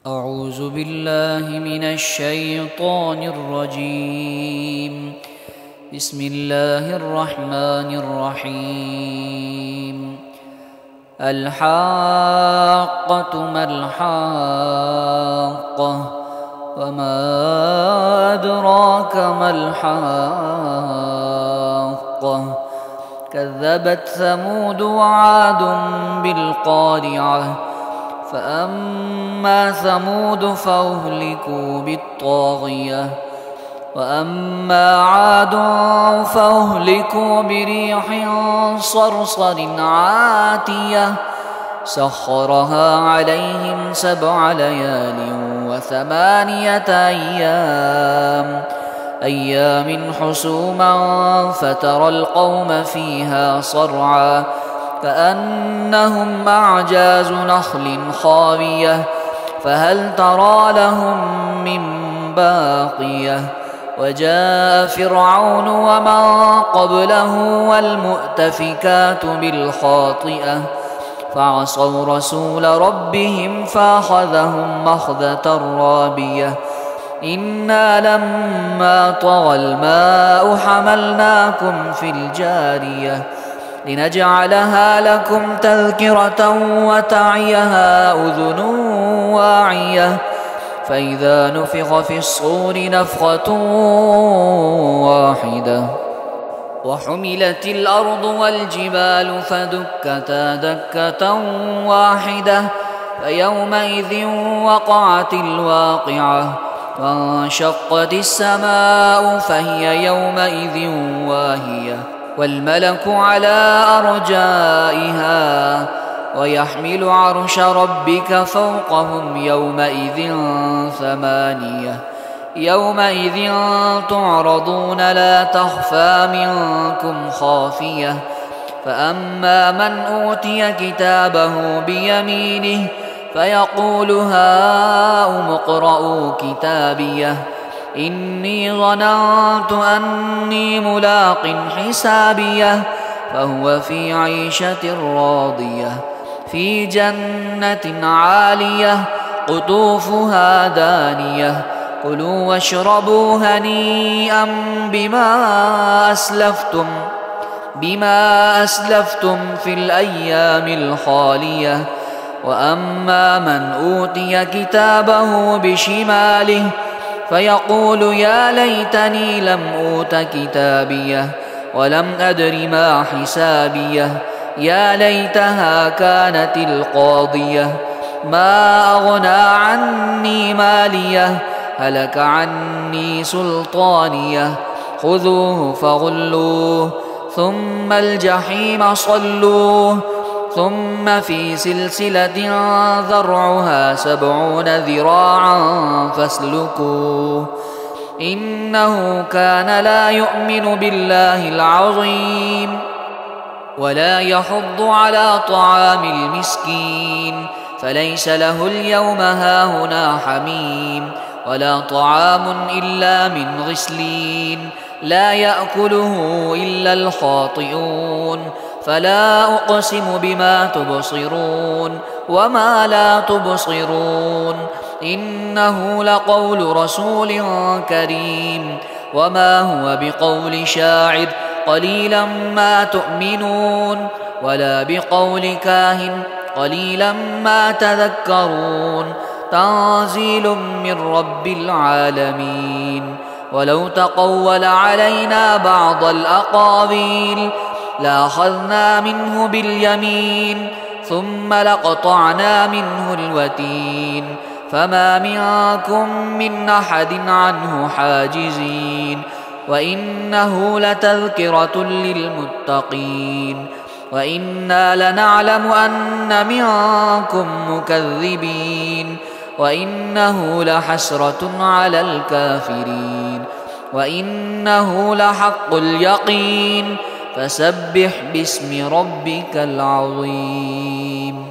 أعوذ بالله من الشيطان الرجيم. بسم الله الرحمن الرحيم. الحاقة ما الحاقة وما أدراك ما الحاقة كذبت ثمود وعاد بالقارعة فأما ثمود فأهلكوا بالطاغية وأما عاد فأهلكوا بريح صرصر عاتية سخرها عليهم 7 ليال و8 أيام حسوما فترى القوم فيها صرعا كأنهم أعجاز نخل خاوية فهل ترى لهم من باقية وجاء فرعون ومن قبله والمؤتفكات بالخاطئة فعصوا رسول ربهم فأخذهم أخذة رابية إنا لما طغى الماء حملناكم في الجارية لنجعلها لكم تذكرة وتعيها أذن واعية فإذا نفخ في الصور نفخة واحدة وحملت الأرض والجبال فدكتا دكة واحدة فيومئذ وقعت الواقعة وانشقت السماء فهي يومئذ واهية والملك على أرجائها ويحمل عرش ربك فوقهم يومئذ 8 يومئذ تعرضون لا تخفى منكم خافية فأما من أوتي كتابه بيمينه فيقول هاؤم اقرءوا كتابيه إني ظننت أني ملاق حسابيه فهو في عيشة راضية في جنة عالية قطوفها دانية كلوا واشربوا هنيئا بما أسلفتم في الأيام الخالية وأما من أوتي كتابه بشماله فيقول يا ليتني لم أوت كتابيه ولم أدر ما حسابيه يا ليتها كانت القاضية ما أغنى عني ماليه هلك عني سلطانيه خذوه فغلوه ثم الجحيم صلوه ثم في سلسلة ذرعها 70 ذراعا فاسلكوه إنه كان لا يؤمن بالله العظيم ولا يحض على طعام المسكين فليس له اليوم هاهنا حميم ولا طعام إلا من غسلين لا يأكله إلا الخاطئون فلا أقسم بما تبصرون وما لا تبصرون إنه لقول رسول كريم وما هو بقول شاعر قليلا ما تؤمنون ولا بقول كاهن قليلا ما تذكرون تنزيل من رب العالمين ولو تقول علينا بعض الأقاويل لأخذنا منه باليمين ثم لقطعنا منه الوتين فما منكم من أحد عنه حاجزين وإنه لتذكرة للمتقين وإنا لنعلم أن منكم مكذبين وإنه لحسرة على الكافرين وإنه لحق اليقين فسبح باسم ربك العظيم.